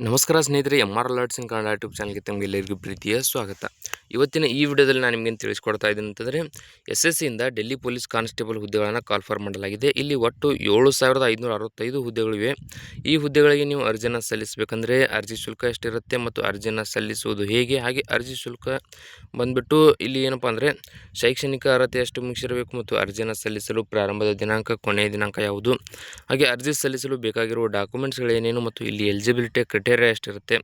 ನಮಸ್ಕಾರ ಸ್ನೇಹಿತರೆ, MR alerts ಇನ್ Kannada YouTube ಚಾನಲ್ಗೆ ತಮಗೆಲ್ಲರಿಗೂ ಪ್ರೀತಿಯ ಸ್ವಾಗತ. ಇವತ್ತಿನ ಈ ವಿಡಿಯೋದಲ್ಲಿ ನಾನು ನಿಮಗೆ ತಿಳಿಸ್ಕೊಡ್ತಾ ಇದ್ದೀನಿ ಅಂತಂದರೆ SSCಯಿಂದ ಡೆಲ್ಲಿ ಪೊಲೀಸ್ ಕಾನ್ಸ್ಟೇಬಲ್ ಹುದ್ದೆಗಳನ್ನು ಕಾಲ್ಫರ್ ಮಾಡಲಾಗಿದೆ. ಇಲ್ಲಿ ಒಟ್ಟು 7565 ಹುದ್ದೆಗಳಿವೆ. ಈ ಹುದ್ದೆಗಳಿಗೆ ನೀವು ಅರ್ಜಿಯನ್ನು ಸಲ್ಲಿಸಬೇಕಂದ್ರೆ ಅರ್ಜಿ ಶುಲ್ಕ ಎಷ್ಟಿರುತ್ತೆ ಮತ್ತು ಅರ್ಜಿಯನ್ನು ಸಲ್ಲಿಸುವುದು ಹೇಗೆ, ಹಾಗೆ ಅರ್ಜಿ ಶುಲ್ಕ ಬಂದುಬಿಟ್ಟು ಇಲ್ಲಿ ಏನಪ್ಪ ಅಂದರೆ ಶೈಕ್ಷಣಿಕ ಅರ್ಹತೆ ಎಷ್ಟು ಮುಗಿಸಿರಬೇಕು ಮತ್ತು ಅರ್ಜಿಯನ್ನು ಸಲ್ಲಿಸಲು ಪ್ರಾರಂಭದ ದಿನಾಂಕ, ಕೊನೆಯ ದಿನಾಂಕ ಯಾವುದು, ಹಾಗೆ ಅರ್ಜಿ ಸಲ್ಲಿಸಲು ಬೇಕಾಗಿರುವ ಡಾಕ್ಯುಮೆಂಟ್ಸ್ಗಳೇನೇನು ಮತ್ತು ಇಲ್ಲಿ ಎಲಿಜಿಬಿಲಿಟಿ ಕ್ರೈಟೇರಿಯಾ ಎಷ್ಟಿರುತ್ತೆ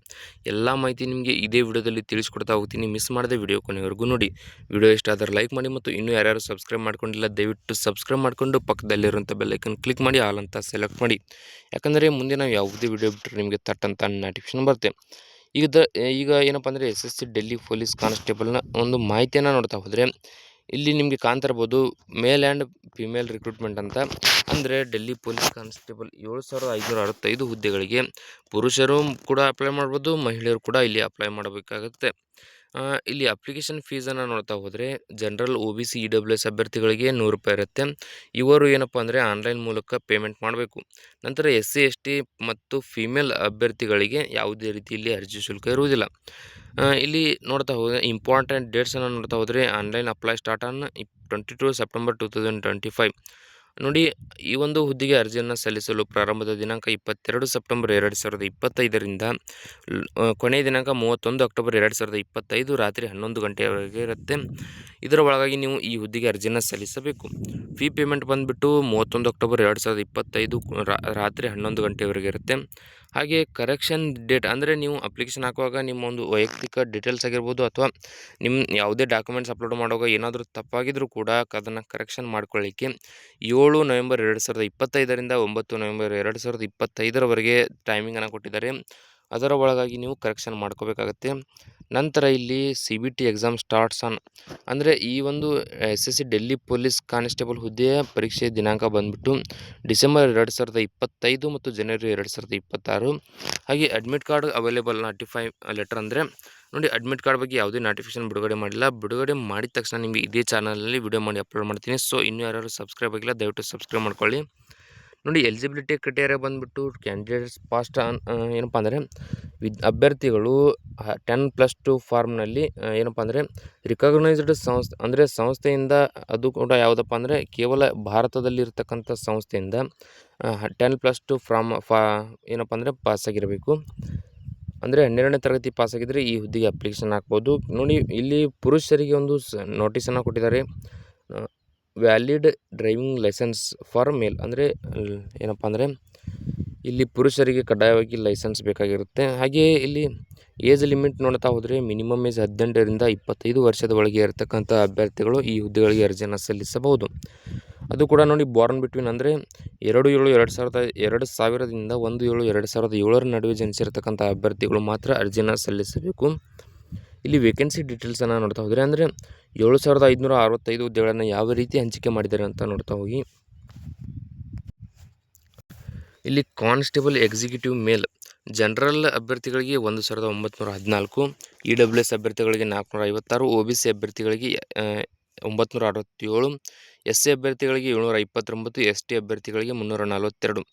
ಎಲ್ಲ ಮಾಹಿತಿ ನಿಮಗೆ ಇದೇ ವಿಡಿಯೋದಲ್ಲಿ ತಿಳಿಸ್ಕೊಡ್ತಾ ಹೋಗ್ತೀನಿ. ಮಿಸ್ ಮಾಡದೆ ವಿಡಿಯೋ ಕೊನೆವರೆಗೂ ನೋಡಿ. ವಿಡಿಯೋ ಇಷ್ಟ ಆದರೆ ಲೈಕ್ ಮಾಡಿ ಮತ್ತು ಇನ್ನೂ ಯಾರ್ಯಾರು ಸಬ್ಸ್ಕ್ರೈಬ್ ಮಾಡ್ಕೊಂಡಿಲ್ಲ ದಯವಿಟ್ಟು ಸಬ್ಸ್ಕ್ರೈಬ್ ಮಾಡಿಕೊಂಡು ಪಕ್ಕದಲ್ಲಿರುವಂಥ ಬೆಲ್ಲೈಕನ್ ಕ್ಲಿಕ್ ಮಾಡಿ ಆಲ್ ಅಂತ ಸೆಲೆಕ್ಟ್ ಮಾಡಿ. ಯಾಕಂದರೆ ಮುಂದೆ ನಾವು ಯಾವುದೇ ವಿಡಿಯೋ ಬಿಟ್ಟರೆ ನಿಮಗೆ ತಟ್ಟಂತ ನೋಟಿಫಿಕೇಶನ್ ಬರುತ್ತೆ. ಈಗ ಏನಪ್ಪ ಅಂದರೆ SSC ಡೆಲ್ಲಿ ಪೊಲೀಸ್ ಕಾನ್ಸ್ಟೇಬಲ್ನ ಒಂದು ಮಾಹಿತಿಯನ್ನು ನೋಡ್ತಾ ಹೋದರೆ ಇಲ್ಲಿ ನಿಮಗೆ ಕಾಣ್ತಿರ್ಬೋದು ಮೇಲ್ ಆ್ಯಂಡ್ ಫಿಮೇಲ್ ರಿಕ್ರೂಟ್ಮೆಂಟ್ ಅಂತ. ಅಂದರೆ ಡೆಲ್ಲಿ ಪೊಲೀಸ್ ಕಾನ್ಸ್ಟೇಬಲ್ 7565 ಹುದ್ದೆಗಳಿಗೆ ಪುರುಷರು ಕೂಡ ಅಪ್ಲೈ ಮಾಡ್ಬೋದು, ಮಹಿಳೆಯರು ಕೂಡ ಇಲ್ಲಿ ಅಪ್ಲೈ ಮಾಡಬೇಕಾಗುತ್ತೆ. ಇಲ್ಲಿ ಅಪ್ಲಿಕೇಶನ್ ಫೀಸನ್ನು ನೋಡ್ತಾ ಹೋದರೆ ಜನರಲ್ OBC EWS ಅಭ್ಯರ್ಥಿಗಳಿಗೆ ₹100 ಇರುತ್ತೆ. ಇವರು ಏನಪ್ಪ ಅಂದರೆ ಆನ್ಲೈನ್ ಮೂಲಕ ಪೇಮೆಂಟ್ ಮಾಡಬೇಕು. ನಂತರ SC ST ಮತ್ತು ಫಿಮೇಲ್ ಅಭ್ಯರ್ಥಿಗಳಿಗೆ ಯಾವುದೇ ರೀತಿಯಲ್ಲಿ ಅರ್ಜಿ ಶುಲ್ಕ ಇರುವುದಿಲ್ಲ. ಇಲ್ಲಿ ನೋಡ್ತಾ ಹೋದರೆ ಇಂಪಾರ್ಟೆಂಟ್ ಡೇಟ್ಸನ್ನು ನೋಡ್ತಾ ಹೋದರೆ online apply start on 22 September 2025. ನೋಡಿ, ಈ ಒಂದು ಹುದ್ದೆಗೆ ಅರ್ಜಿಯನ್ನು ಸಲ್ಲಿಸಲು ಪ್ರಾರಂಭದ ದಿನಾಂಕ 22 ಸೆಪ್ಟೆಂಬರ್ 2025ರಿಂದ ಕೊನೆಯ ದಿನಾಂಕ 31 ಅಕ್ಟೋಬರ್ 2025 ರಾತ್ರಿ 11 ಗಂಟೆಯವರೆಗೆ ಇರುತ್ತೆ. ಇದರ ಒಳಗಾಗಿ ನೀವು ಈ ಹುದ್ದೆಗೆ ಅರ್ಜಿಯನ್ನು ಸಲ್ಲಿಸಬೇಕು. ಫೀ ಪೇಮೆಂಟ್ ಬಂದುಬಿಟ್ಟು 31 ಅಕ್ಟೋಬರ್ 2025 ರಾತ್ರಿ 11 ಗಂಟೆವರೆಗೆ ಇರುತ್ತೆ. ಹಾಗೆ ಕರೆಕ್ಷನ್ ಡೇಟ್ ಅಂದರೆ ನೀವು ಅಪ್ಲಿಕೇಶನ್ ಹಾಕುವಾಗ ನಿಮ್ಮ ಒಂದು ವೈಯಕ್ತಿಕ ಡೀಟೇಲ್ಸ್ ಆಗಿರ್ಬೋದು ಅಥವಾ ನಿಮ್ಮ ಯಾವುದೇ ಡಾಕ್ಯುಮೆಂಟ್ಸ್ ಅಪ್ಲೋಡ್ ಮಾಡುವಾಗ ಏನಾದರೂ ತಪ್ಪಾಗಿದ್ದರೂ ಕೂಡ ಅದನ್ನು ಕರೆಕ್ಷನ್ ಮಾಡ್ಕೊಳ್ಳಿಕ್ಕೆ 7 ನವೆಂಬರ್ 2025ರಿಂದ 9 ನವೆಂಬರ್ 2025ರವರೆಗೆ ಟೈಮಿಂಗನ್ನು ಕೊಟ್ಟಿದ್ದಾರೆ. ಅದರ ಒಳಗಾಗಿ ನೀವು ಕರೆಕ್ಷನ್ ಮಾಡ್ಕೋಬೇಕಾಗತ್ತೆ. ನಂತರ ಇಲ್ಲಿ CBT ಎಕ್ಸಾಮ್ ಸ್ಟಾರ್ಟ್ಸ್ ಆನ್ ಅಂದರೆ ಈ ಒಂದು SSC ಡೆಲ್ಲಿ ಪೊಲೀಸ್ ಕಾನ್ಸ್ಟೇಬಲ್ ಹುದ್ದೆಯ ಪರೀಕ್ಷೆ ದಿನಾಂಕ ಬಂದುಬಿಟ್ಟು ಡಿಸೆಂಬರ್ 2025 ಮತ್ತು ಜನವರಿ 2026. ಹಾಗೆ admit card available notify letter ಅಂದರೆ ನೋಡಿ, ಅಡ್ಮಿಟ್ ಕಾರ್ಡ್ ಬಗ್ಗೆ ಯಾವುದೇ ನೋಟಿಫಿಕೇಶನ್ ಬಿಡುಗಡೆ ಮಾಡಿಲ್ಲ. ಬಿಡುಗಡೆ ಮಾಡಿದ ತಕ್ಷಣ ನಿಮಗೆ ಇದೇ ಚಾನಲಲ್ಲಿ ವಿಡಿಯೋ ಮಾಡಿ ಅಪ್ಲೋಡ್ ಮಾಡ್ತೀನಿ. ಸೊ ಇನ್ನೂ ಯಾರು ಸಬ್ಸ್ಕ್ರೈಬ್ ಆಗಿಲ್ಲ ದಯವಿಟ್ಟು ಸಬ್ಸ್ಕ್ರೈಬ್ ಮಾಡ್ಕೊಳ್ಳಿ. ನೋಡಿ, ಎಲಿಜಿಬಿಲಿಟಿ ಕ್ರೈಟೇರಿಯಾ ಬಂದುಬಿಟ್ಟು ಕ್ಯಾಂಡಿಡೇಟ್ಸ್ ಪಾಸ್ಟ್ ಆನ್ ಏನಪ್ಪ ಅಂದರೆ ಅಭ್ಯರ್ಥಿಗಳು 10+2 ಫಾರ್ಮ್ನಲ್ಲಿ ಏನಪ್ಪ ಅಂದರೆ ರಿಕಗ್ನೈಸ್ಡ್ ಸಂಸ್ಥೆಯಿಂದ, ಅದು ಕೂಡ ಯಾವುದಪ್ಪ ಅಂದರೆ ಕೇವಲ ಭಾರತದಲ್ಲಿರ್ತಕ್ಕಂಥ ಸಂಸ್ಥೆಯಿಂದ 10+2 ಏನಪ್ಪ ಅಂದರೆ ಪಾಸಾಗಿರಬೇಕು. ಅಂದರೆ 12ನೇ ತರಗತಿ ಪಾಸಾಗಿದ್ದರೆ ಈ ಹುದ್ದೆಗೆ ಅಪ್ಲಿಕೇಶನ್ ಹಾಕ್ಬೋದು. ನೋಡಿ, ಇಲ್ಲಿ ಪುರುಷರಿಗೆ ಒಂದು ನೋಟಿಸನ್ನು ಕೊಟ್ಟಿದ್ದಾರೆ. Valid driving licence for male ಅಂದರೆ ಏನಪ್ಪ ಅಂದರೆ ಇಲ್ಲಿ ಪುರುಷರಿಗೆ ಕಡ್ಡಾಯವಾಗಿ ಲೈಸೆನ್ಸ್ ಬೇಕಾಗಿರುತ್ತೆ. ಹಾಗೆಯೇ ಇಲ್ಲಿ ಏಜ್ ಲಿಮಿಟ್ ನೋಡ್ತಾ ಹೋದರೆ ಮಿನಿಮಮ್ ಏಜ್ 18ರಿಂದ 25 ವರ್ಷದ ಒಳಗೆ ಇರತಕ್ಕಂಥ ಅಭ್ಯರ್ಥಿಗಳು ಈ ಹುದ್ದೆಗಳಿಗೆ ಅರ್ಜಿಯನ್ನು ಸಲ್ಲಿಸಬಹುದು. ಅದು ಕೂಡ ನೋಡಿ, ಬಾರ್ನ್ ಬಿಟ್ವೀನ್ ಅಂದರೆ 2/7/2000ದಿಂದ 1/7/2007 ನಡುವೆ ಜನಿಸಿರ್ತಕ್ಕಂಥ ಅಭ್ಯರ್ಥಿಗಳು ಮಾತ್ರ ಅರ್ಜಿಯನ್ನು ಸಲ್ಲಿಸಬೇಕು. ಇಲ್ಲಿ ವೇಕೆನ್ಸಿ ಡೀಟೇಲ್ಸನ್ನು ನೋಡ್ತಾ ಹೋದರೆ ಅಂದರೆ 7565 ಹುದ್ದೆಗಳನ್ನು ಯಾವ ರೀತಿ ಹಂಚಿಕೆ ಮಾಡಿದ್ದಾರೆ ಅಂತ ನೋಡ್ತಾ ಹೋಗಿ. ಇಲ್ಲಿ ಕಾನ್ಸ್ಟೇಬಲ್ ಎಕ್ಸಿಕ್ಯೂಟಿವ್ ಮೇಲ್ ಜನರಲ್ ಅಭ್ಯರ್ಥಿಗಳಿಗೆ 1914, EWS ಅಭ್ಯರ್ಥಿಗಳಿಗೆ 456, OBC ಅಭ್ಯರ್ಥಿಗಳಿಗೆ 967, SC ಅಭ್ಯರ್ಥಿಗಳಿಗೆ 729, ST ಅಭ್ಯರ್ಥಿಗಳಿಗೆ 342.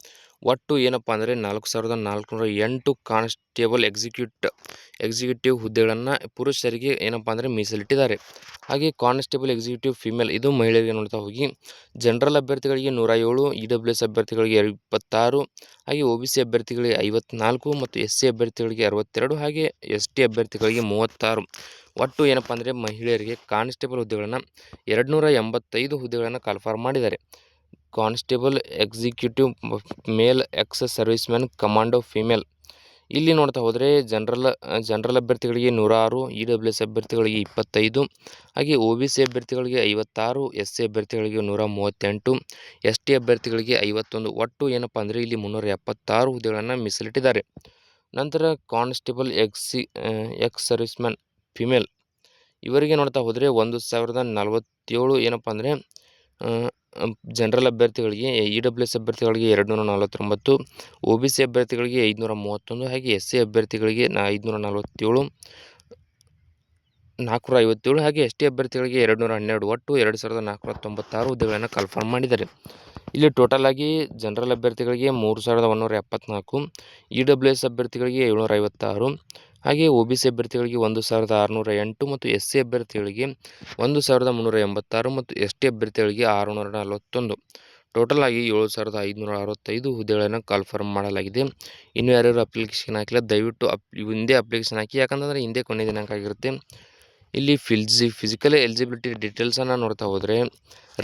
ಒಟ್ಟು ಏನಪ್ಪ ಅಂದರೆ 4408 ಕಾನ್ಸ್ಟೇಬಲ್ ಎಕ್ಸಿಕ್ಯೂಟಿವ್ ಹುದ್ದೆಗಳನ್ನು ಪುರುಷರಿಗೆ ಏನಪ್ಪ ಅಂದರೆ ಮೀಸಲಿಟ್ಟಿದ್ದಾರೆ. ಹಾಗೆ ಕಾನ್ಸ್ಟೇಬಲ್ ಎಕ್ಸಿಕ್ಯೂಟಿವ್ ಫಿಮೇಲ್ ಇದು ಮಹಿಳೆಯರಿಗೆ ನೋಡ್ತಾ ಹೋಗಿ ಜನರಲ್ ಅಭ್ಯರ್ಥಿಗಳಿಗೆ 107, EWS ಅಭ್ಯರ್ಥಿಗಳಿಗೆ 26, ಹಾಗೆ OBC ಅಭ್ಯರ್ಥಿಗಳಿಗೆ 54 ಮತ್ತು SC ಅಭ್ಯರ್ಥಿಗಳಿಗೆ 62, ಹಾಗೆ ST ಅಭ್ಯರ್ಥಿಗಳಿಗೆ 36. ಒಟ್ಟು ಏನಪ್ಪ ಅಂದರೆ ಮಹಿಳೆಯರಿಗೆ ಕಾನ್ಸ್ಟೇಬಲ್ ಹುದ್ದೆಗಳನ್ನು 285 ಹುದ್ದೆಗಳನ್ನು ಕಾಲ್ಫಾರ್ಮ್ ಮಾಡಿದ್ದಾರೆ. ಕಾನ್ಸ್ಟೇಬಲ್ ಎಕ್ಸಿಕ್ಯೂಟಿವ್ ಮೇಲ್, ಎಕ್ಸ್ ಸರ್ವಿಸ್ಮೆನ್, ಕಮಾಂಡೋ ಫಿಮೇಲ್ ಇಲ್ಲಿ ನೋಡ್ತಾ ಹೋದರೆ ಜನರಲ್ ಅಭ್ಯರ್ಥಿಗಳಿಗೆ 106, EWS ಅಭ್ಯರ್ಥಿಗಳಿಗೆ 25, ಹಾಗೆ OBC ಅಭ್ಯರ್ಥಿಗಳಿಗೆ 56, SC ಅಭ್ಯರ್ಥಿಗಳಿಗೆ 138, ST ಅಭ್ಯರ್ಥಿಗಳಿಗೆ 51. ಒಟ್ಟು ಏನಪ್ಪ ಅಂದರೆ ಇಲ್ಲಿ 376 ಹುದ್ದೆಗಳನ್ನು ಮೀಸಲಿಟ್ಟಿದ್ದಾರೆ. ನಂತರ ಕಾನ್ಸ್ಟೇಬಲ್ ಎಕ್ಸ್ ಸರ್ವಿಸ್ಮೆನ್ ಫಿಮೇಲ್ ಇವರಿಗೆ ನೋಡ್ತಾ ಹೋದರೆ 1047 ಏನಪ್ಪ ಅಂದರೆ ಜನರಲ್ ಅಭ್ಯರ್ಥಿಗಳಿಗೆ, EWS ಅಭ್ಯರ್ಥಿಗಳಿಗೆ 249, OBC ಅಭ್ಯರ್ಥಿಗಳಿಗೆ 531, ಹಾಗೆ SC ಅಭ್ಯರ್ಥಿಗಳಿಗೆ 547, 457, ಹಾಗೆ ST ಅಭ್ಯರ್ಥಿಗಳಿಗೆ 212. ಒಟ್ಟು 2496 ಹುದ್ದೆಗಳನ್ನು ಕಾಲ್ಫಾರ್ಮ್ ಮಾಡಿದ್ದಾರೆ. ಇಲ್ಲಿ ಟೋಟಲ್ ಆಗಿ ಜನರಲ್ ಅಭ್ಯರ್ಥಿಗಳಿಗೆ 3174, EWS ಅಭ್ಯರ್ಥಿಗಳಿಗೆ 756, ಹಾಗೆ OBC ಅಭ್ಯರ್ಥಿಗಳಿಗೆ 1608 ಮತ್ತು SC ಅಭ್ಯರ್ಥಿಗಳಿಗೆ 1386 ಮತ್ತು ST ಅಭ್ಯರ್ಥಿಗಳಿಗೆ 641. ಟೋಟಲ್ ಆಗಿ 7565 ಹುದ್ದೆಗಳನ್ನು ಕಾಲ್ಫರ್ಮ್ ಮಾಡಲಾಗಿದೆ. ಇನ್ನು ಯಾರ್ಯಾರು ಅಪ್ಲಿಕೇಶನ್ ಹಾಕಿಲ್ಲ ದಯವಿಟ್ಟು ಹಿಂದೆ ಅಪ್ಲಿಕೇಶನ್ ಹಾಕಿ, ಯಾಕಂತಂದರೆ ಹಿಂದೆ ಕೊನೆ ದಿನಾಂಕ ಆಗಿರುತ್ತೆ. ಇಲ್ಲಿ ಫಿಸಿಕಲ್ ಎಲಿಜಿಬಿಲಿಟಿ ಡೀಟೇಲ್ಸನ್ನು ನೋಡ್ತಾ ಹೋದರೆ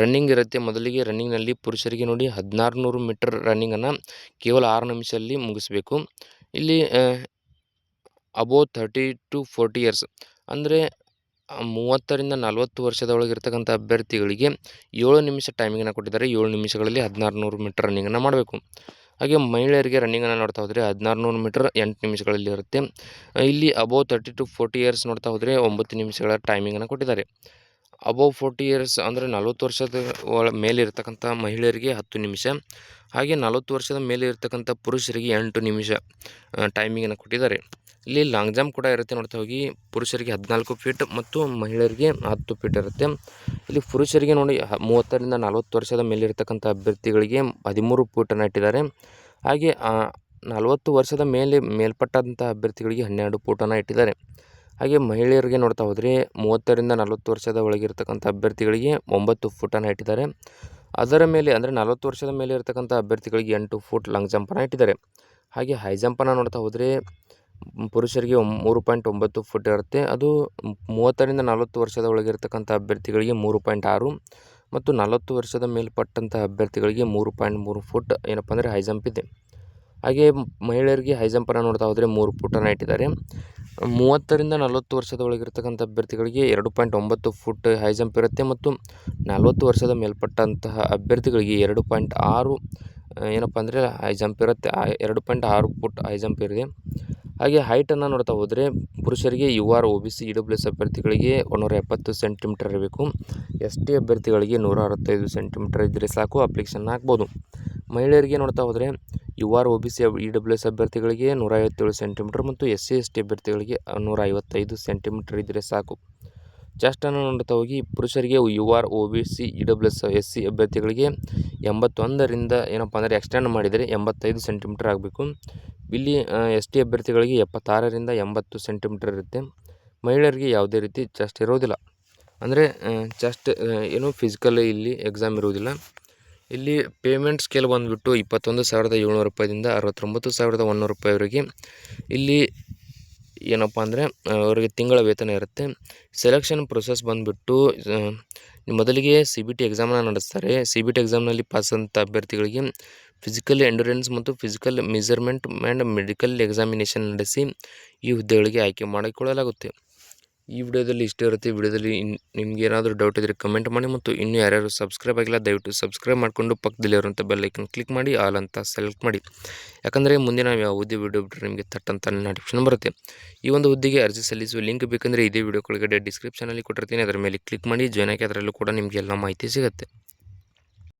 ರನ್ನಿಂಗ್ ಇರುತ್ತೆ. ಮೊದಲಿಗೆ ರನ್ನಿಂಗ್ನಲ್ಲಿ ಪುರುಷರಿಗೆ ನೋಡಿ 1600 ಮೀಟರ್ ರನ್ನಿಂಗನ್ನು ಕೇವಲ 6 ನಿಮಿಷದಲ್ಲಿ ಮುಗಿಸಬೇಕು. ಇಲ್ಲಿ ಅಬೋವ್ 30 to 40 ಇಯರ್ಸ್ ಅಂದರೆ 30ರಿಂದ 40 ವರ್ಷದ ಒಳಗಿರ್ತಕ್ಕಂಥ ಅಭ್ಯರ್ಥಿಗಳಿಗೆ 7 ನಿಮಿಷ ಟೈಮಿಂಗನ್ನು ಕೊಟ್ಟಿದ್ದಾರೆ. 7 ನಿಮಿಷಗಳಲ್ಲಿ 1600 ಮೀಟರ್ ರನ್ನಿಂಗನ್ನು ಮಾಡಬೇಕು. ಹಾಗೆ ಮಹಿಳೆಯರಿಗೆ ರನ್ನಿಂಗನ್ನು ನೋಡ್ತಾ ಹೋದರೆ 1600 ಮೀಟರ್ 8 ನಿಮಿಷಗಳಲ್ಲಿ ಇರುತ್ತೆ. ಇಲ್ಲಿ ಅಬೋವ್ 30 to 40 ಇಯರ್ಸ್ ನೋಡ್ತಾ ಹೋದರೆ 9 ನಿಮಿಷಗಳ ಟೈಮಿಂಗನ್ನು ಕೊಟ್ಟಿದ್ದಾರೆ. ಅಬೋವ್ 40 ಇಯರ್ಸ್ ಅಂದರೆ 40 ವರ್ಷದ ಮೇಲೆ ಇರತಕ್ಕಂಥ ಮಹಿಳೆಯರಿಗೆ 10 ನಿಮಿಷ, ಹಾಗೆ 40 ವರ್ಷದ ಮೇಲೆ ಇರತಕ್ಕಂಥ ಪುರುಷರಿಗೆ 8 ನಿಮಿಷ ಟೈಮಿಂಗನ್ನು ಕೊಟ್ಟಿದ್ದಾರೆ. ಇಲ್ಲಿ ಲಾಂಗ್ ಜಂಪ್ ಕೂಡ ಇರುತ್ತೆ. ನೋಡ್ತಾ ಹೋಗಿ ಪುರುಷರಿಗೆ 14 ಫೀಟ್ ಮತ್ತು ಮಹಿಳೆಯರಿಗೆ 10 ಫೀಟ್ ಇರುತ್ತೆ. ಇಲ್ಲಿ ಪುರುಷರಿಗೆ ನೋಡಿ 30ರಿಂದ 40 ವರ್ಷದ ಮೇಲೆ ಇರತಕ್ಕಂಥ ಅಭ್ಯರ್ಥಿಗಳಿಗೆ 13 ಫೀಟನ್ನು ಇಟ್ಟಿದ್ದಾರೆ. ಹಾಗೆ 40 ವರ್ಷದ ಮೇಲ್ಪಟ್ಟಂಥ ಅಭ್ಯರ್ಥಿಗಳಿಗೆ 12 ಫೀಟನ್ನು ಇಟ್ಟಿದ್ದಾರೆ. ಹಾಗೆ ಮಹಿಳೆಯರಿಗೆ ನೋಡ್ತಾ ಹೋದರೆ 30ರಿಂದ 40 ವರ್ಷದ ಒಳಗಿರ್ತಕ್ಕಂಥ ಅಭ್ಯರ್ಥಿಗಳಿಗೆ 9 ಫೀಟನ್ನು ಇಟ್ಟಿದ್ದಾರೆ. ಅದರ ಮೇಲೆ ಅಂದರೆ 40 ವರ್ಷದ ಮೇಲೆ ಇರತಕ್ಕಂಥ ಅಭ್ಯರ್ಥಿಗಳಿಗೆ 8 ಫೀಟ್ ಲಾಂಗ್ ಜಂಪನ್ನು ಇಟ್ಟಿದ್ದಾರೆ. ಹಾಗೆ ಹೈ ಜಂಪನ್ನು ನೋಡ್ತಾ ಹೋದರೆ ಪುರುಷರಿಗೆ 3.9 ಫೀಟ್ ಇರುತ್ತೆ. ಅದು 30ರಿಂದ 40 ವರ್ಷದ ಒಳಗಿರ್ತಕ್ಕಂಥ ಅಭ್ಯರ್ಥಿಗಳಿಗೆ 3.6 ಮತ್ತು 40 ವರ್ಷದ ಮೇಲ್ಪಟ್ಟಂಥ ಅಭ್ಯರ್ಥಿಗಳಿಗೆ 3.3 ಫೀಟ್ ಏನಪ್ಪ ಅಂದರೆ ಹೈ ಜಂಪ್ ಇದೆ. ಹಾಗೆ ಮಹಿಳೆಯರಿಗೆ ಹೈ ಜಂಪನ್ನು ನೋಡ್ತಾ ಹೋದರೆ 3 ಫೀಟನ್ನು ಇಟ್ಟಿದ್ದಾರೆ. 30ರಿಂದ 40 ವರ್ಷದ ಒಳಗಿರ್ತಕ್ಕಂಥ ಅಭ್ಯರ್ಥಿಗಳಿಗೆ 2.9 ಫೀಟ್ ಹೈ ಜಂಪ್ ಇರುತ್ತೆ ಮತ್ತು 40 ವರ್ಷದ ಮೇಲ್ಪಟ್ಟಂತಹ ಅಭ್ಯರ್ಥಿಗಳಿಗೆ 2.6 ಏನಪ್ಪ ಅಂದರೆ ಹೈ ಜಂಪ್ ಇರುತ್ತೆ. 2.6 ಫೀಟ್ ಹೈ ಜಂಪ್ ಇದೆ. ಹಾಗೆ ಹೈಟನ್ನು ನೋಡ್ತಾ ಹೋದರೆ ಪುರುಷರಿಗೆ UR OBC EWS ಅಭ್ಯರ್ಥಿಗಳಿಗೆ 170 ಸೆಂಟಿಮೀಟರ್ ಇರಬೇಕು. ST ಅಭ್ಯರ್ಥಿಗಳಿಗೆ 165 ಸೆಂಟಿಮೀಟರ್ ಇದ್ದರೆ ಸಾಕು, ಅಪ್ಲಿಕೇಶನ್ ಹಾಕ್ಬೋದು. ಮಹಿಳೆಯರಿಗೆ ನೋಡ್ತಾ ಹೋದರೆ UR OBC EWS ಅಭ್ಯರ್ಥಿಗಳಿಗೆ 157 ಸೆಂಟಿಮೀಟರ್ ಮತ್ತು SC ST ಅಭ್ಯರ್ಥಿಗಳಿಗೆ 155 ಸೆಂಟಿಮೀಟರ್ ಇದ್ದರೆ ಸಾಕು. ಚೆಸ್ಟನ್ನು ನೋಡ್ತಾ ಹೋಗಿ ಪುರುಷರಿಗೆ UR OBC EWS SC ಅಭ್ಯರ್ಥಿಗಳಿಗೆ 81ರಿಂದ ಏನಪ್ಪ ಅಂದರೆ ಎಕ್ಸ್ಟೆಂಡ್ ಮಾಡಿದರೆ 85 ಸೆಂಟಿಮೀಟರ್ ಆಗಬೇಕು. ಇಲ್ಲಿ ST ಅಭ್ಯರ್ಥಿಗಳಿಗೆ 76ರಿಂದ 80 ಸೆಂಟಿಮೀಟರ್ ಇರುತ್ತೆ. ಮಹಿಳೆಯರಿಗೆ ಯಾವುದೇ ರೀತಿ ಚೆಸ್ಟ್ ಇರೋದಿಲ್ಲ, ಅಂದರೆ ಚೆಸ್ಟ್ ಏನು ಫಿಸಿಕಲ್ ಇಲ್ಲಿ ಎಕ್ಸಾಮ್ ಇರುವುದಿಲ್ಲ. ಇಲ್ಲಿ ಪೇಮೆಂಟ್ ಸ್ಕೇಲ್ ಬಂದುಬಿಟ್ಟು 21,700 ರೂಪಾಯಿದಿಂದ 69,100 ರೂಪಾಯಿವರೆಗೆ ಇಲ್ಲಿ ಏನಪ್ಪ ಅಂದರೆ ಅವರಿಗೆ ತಿಂಗಳ ವೇತನ ಇರುತ್ತೆ. ಸೆಲೆಕ್ಷನ್ ಪ್ರೊಸೆಸ್ ಬಂದುಬಿಟ್ಟು ಮೊದಲಿಗೆ CBT ಎಕ್ಸಾಮನ್ನು ನಡೆಸ್ತಾರೆ. CBT ಎಕ್ಸಾಮ್ನಲ್ಲಿ ಪಾಸ್ ಆದಂಥ ಅಭ್ಯರ್ಥಿಗಳಿಗೆ ಫಿಸಿಕಲ್ ಎಂಡ್ಯೂರೆನ್ಸ್ ಮತ್ತು physical measurement and medical examination ನಡೆಸಿ ಈ ಹುದ್ದೆಗಳಿಗೆ ಆಯ್ಕೆ ಮಾಡಿಕೊಳ್ಳಲಾಗುತ್ತೆ. ಈ ವಿಡಿಯೋದಲ್ಲಿ ಇಷ್ಟೇ ಇರುತ್ತೆ. ವಿಡಿಯೋದಲ್ಲಿ ನಿಮ್ಗೆ ಏನಾದರೂ ಡೌಟ್ ಇದ್ದರೆ ಕಮೆಂಟ್ ಮಾಡಿ, ಮತ್ತು ಇನ್ನೂ ಯಾರ್ಯಾರು ಸಬ್ಸ್ಕ್ರೈಬ್ ಆಗಿಲ್ಲ ದಯವಿಟ್ಟು ಸಬ್ಸ್ಕ್ರೈಬ್ ಮಾಡಿಕೊಂಡು ಪಕ್ಕದಲ್ಲಿರುವಂಥ ಬೆಲ್ ಐಕನ್ ಕ್ಲಿಕ್ ಮಾಡಿ ಆಲ್ ಅಂತ ಸೆಲೆಕ್ಟ್ ಮಾಡಿ, ಯಾಕಂದರೆ ಮುಂದೆ ನಾವು ಯಾವುದೇ ವಿಡಿಯೋ ಬಿಟ್ಟರೆ ನಿಮಗೆ ತಟ್ಟಂತ ನೋಟಿಫಿಕೇಶನ್ ಬರುತ್ತೆ. ಈ ಒಂದು ಹುದ್ದೆಗೆ ಅರ್ಜಿ ಸಲ್ಲಿಸುವ ಲಿಂಕ್ ಬೇಕಂದರೆ ಇದೇ ವಿಡಿಯೋ ಕೆಳಗಡೆ ಡಿಸ್ಕ್ರಿಪ್ಷನಲ್ಲಿ ಕೊಟ್ಟಿರ್ತೀನಿ, ಅದರ ಮೇಲೆ ಕ್ಲಿಕ್ ಮಾಡಿ ಜಾಯ್ನ್ ಆಗಿ. ಅದರಲ್ಲೂ ಕೂಡ ನಿಮಗೆ ಎಲ್ಲ ಮಾಹಿತಿ ಸಿಗುತ್ತೆ.